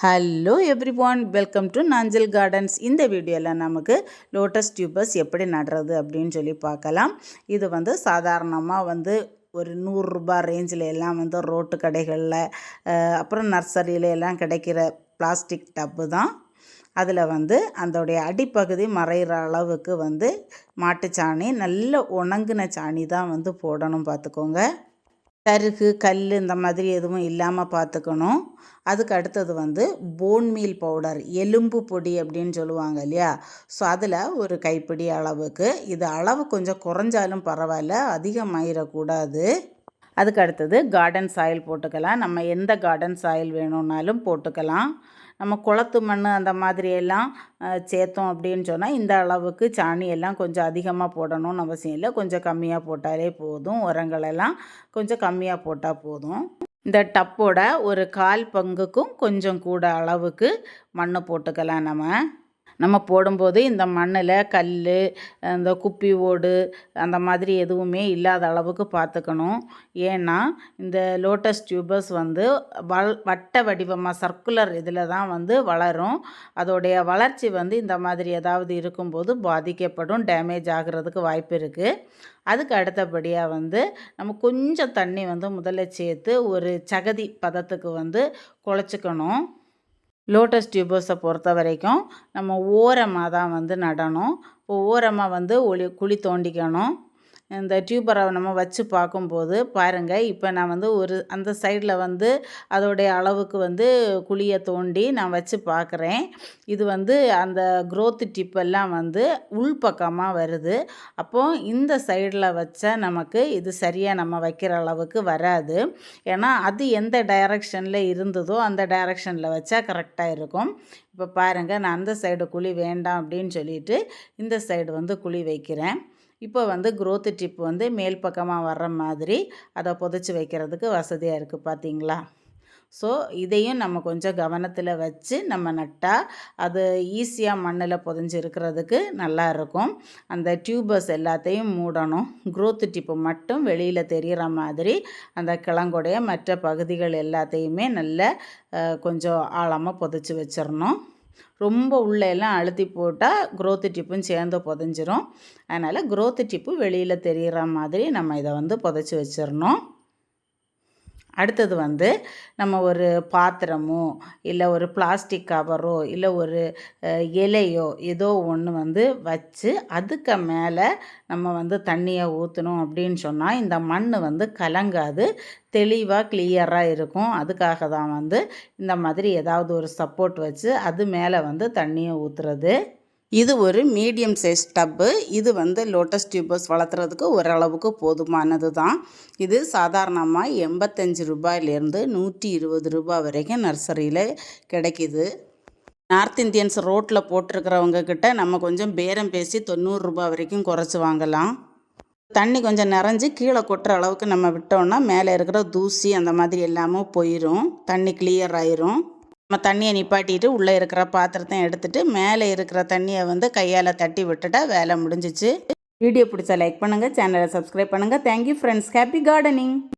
Hello everyone, welcome to Nanjil gardens. இந்த வீடியோவில் நமக்கு லோட்டஸ் டியூபர்ஸ் எப்படி நடுறது அப்படின்னு சொல்லி பார்க்கலாம். இது சாதாரணமாக ஒரு 100 ரூபாய் ரேஞ்சில் எல்லாம் ரோட்டு கடைகளில் அப்புறம் நர்சரியில் எல்லாம் கிடைக்கிற பிளாஸ்டிக் டப்பு தான். அதில் அதோடைய அடிப்பகுதி மறைகிற அளவுக்கு மாட்டுச்சாணி, நல்ல உணங்கின சாணி தான் போடணும். பார்த்துக்கோங்க, சருகு கல் இந்த மாதிரி எதுவும் இல்லாமல் பார்த்துக்கணும். அதுக்கு அடுத்தது போன் மீல் பவுடர், எலும்பு பொடி அப்படின்னு சொல்லுவாங்க இல்லையா. ஸோ அதில் ஒரு கைப்பிடி அளவுக்கு, இது அளவு கொஞ்சம் குறைஞ்சாலும் பரவாயில்ல, அதிகமாயிடக்கூடாது. அதுக்கு அடுத்தது கார்டன் சாயில் போட்டுக்கலாம். நம்ம எந்த கார்டன் சாயில் வேணும்னாலும் போட்டுக்கலாம். நம்ம குளத்து மண் அந்த மாதிரியெல்லாம் சேர்த்தோம் அப்படின்னு சொன்னால் இந்த அளவுக்கு சாணி எல்லாம் கொஞ்சம் அதிகமாக போடணும்னு அவசியம் இல்லை. கொஞ்சம் கம்மியாக போட்டாலே போதும். உரங்களெல்லாம் கொஞ்சம் கம்மியாக போட்டால் போதும். இந்த டப்போட ஒரு 1/4 பங்குக்கும் கொஞ்சம் கூட அளவுக்கு மண் போட்டுக்கலாம். நம்ம போடும்போது இந்த மண்ணில் கல், இந்த குப்பி ஓடு அந்த மாதிரி எதுவுமே இல்லாத அளவுக்கு பார்த்துக்கணும். ஏன்னா இந்த லோட்டஸ் டியூபர்ஸ் வட்ட வடிவமாக சர்க்குலர் இதில் தான் வளரும். அதோடைய வளர்ச்சி இந்த மாதிரி ஏதாவது இருக்கும்போது பாதிக்கப்படும், டேமேஜ் ஆகிறதுக்கு வாய்ப்பு இருக்குது. அதுக்கு அடுத்தபடியாக நம்ம கொஞ்சம் தண்ணி முதல்ல சேர்த்து ஒரு சகதி பதத்துக்கு குழச்சிக்கணும். லோட்டஸ் டியூபர்ஸை பொறுத்த வரைக்கும் நம்ம ஓரமாக தான் நடணும். இப்போ ஓரமாக குழி தோண்டிக்கணும். இந்த டியூபரை நம்ம வச்சு பார்க்கும்போது பாருங்கள், இப்போ நான் ஒரு அந்த சைடில் அதோடைய அளவுக்கு குழியை தோண்டி நான் வச்சு பார்க்குறேன். இது அந்த க்ரோத் டிப்பெல்லாம் உள்பக்கமாக வருது. அப்போது இந்த சைடில் வச்சா நமக்கு இது சரியாக நம்ம வைக்கிற அளவுக்கு வராது. ஏன்னா அது எந்த டைரக்ஷனில் இருந்ததோ அந்த டைரக்ஷனில் வச்சா கரெக்டாக இருக்கும். இப்போ பாருங்கள், நான் அந்த சைடு குழி வேண்டாம் அப்படின்னு சொல்லிட்டு இந்த சைடு குழி வைக்கிறேன். இப்போ க்ரோத் டிப் மேல் பக்கமாக வர்ற மாதிரி அதை புதைச்சி வைக்கிறதுக்கு வசதியாக இருக்குது, பார்த்தீங்களா. ஸோ இதையும் நம்ம கொஞ்சம் கவனத்தில் வச்சு நம்ம நட்டால் அது ஈஸியாக மண்ணில் புதைஞ்சி இருக்கிறதுக்கு நல்லா இருக்கும். அந்த டியூபர்ஸ் எல்லாத்தையும் மூடணும். க்ரோத் டிப்பு மட்டும் வெளியில் தெரிகிற மாதிரி அந்த கிழங்குடைய மற்ற பகுதிகள் எல்லாத்தையுமே நல்ல கொஞ்சம் ஆழமாக புதைச்சி வச்சிடணும். ரொம்ப உள்ளெல்லாம் அழுத்தி போட்டால் க்ரோத் டிப்பும் சேர்ந்து புதைஞ்சிரும். அதனால் க்ரோத் டிப்பு வெளியில் தெரிகிற மாதிரி நம்ம இதை புதைச்சி வச்சிடணும். அடுத்தது நம்ம ஒரு பாத்திரமோ இல்லை ஒரு பிளாஸ்டிக் கவரோ இல்லை ஒரு இலையோ ஏதோ ஒன்று வச்சு அதுக்கு மேலே நம்ம தண்ணியை ஊற்றணும் அப்படின்னு சொன்னால் இந்த மண் கலங்காது, தெளிவாக கிளியராக இருக்கும். அதுக்காக தான் இந்த மாதிரி ஏதாவது ஒரு சப்போர்ட் வச்சு அது மேலே தண்ணியை ஊற்றுறது. இது ஒரு மீடியம் சைஸ் டப்பு. இது லோட்டஸ் டியூபர்ஸ் வளர்த்துறதுக்கு ஓரளவுக்கு போதுமானது தான். இது சாதாரணமாக 85 ரூபாயிலேருந்து 120 ரூபாய் வரைக்கும் நர்சரியில் கிடைக்கிது. நார்த் இந்தியன்ஸ் ரோட்டில் போட்டிருக்கிறவங்க கிட்ட நம்ம கொஞ்சம் பேரம் பேசி 90 ரூபாய் வரைக்கும் குறைச்சி வாங்கலாம். தண்ணி கொஞ்சம் நிறைஞ்சி கீழே கொட்டுற அளவுக்கு நம்ம விட்டோம்னா மேலே இருக்கிற தூசி அந்த மாதிரி எல்லாமே போயிடும், தண்ணி கிளியர் ஆயிரும். நம்ம தண்ணியை நிப்பாட்டிட்டு உள்ளே இருக்கிற பாத்திரத்தை எடுத்துகிட்டு மேலே இருக்கிற தண்ணியை கையால் தட்டி விட்டுட்டா வேலை முடிஞ்சிச்சு. வீடியோ பிடிச்சா லைக் பண்ணுங்கள், சேனலை சப்ஸ்கிரைப் பண்ணுங்கள். Thank you friends. Happy gardening.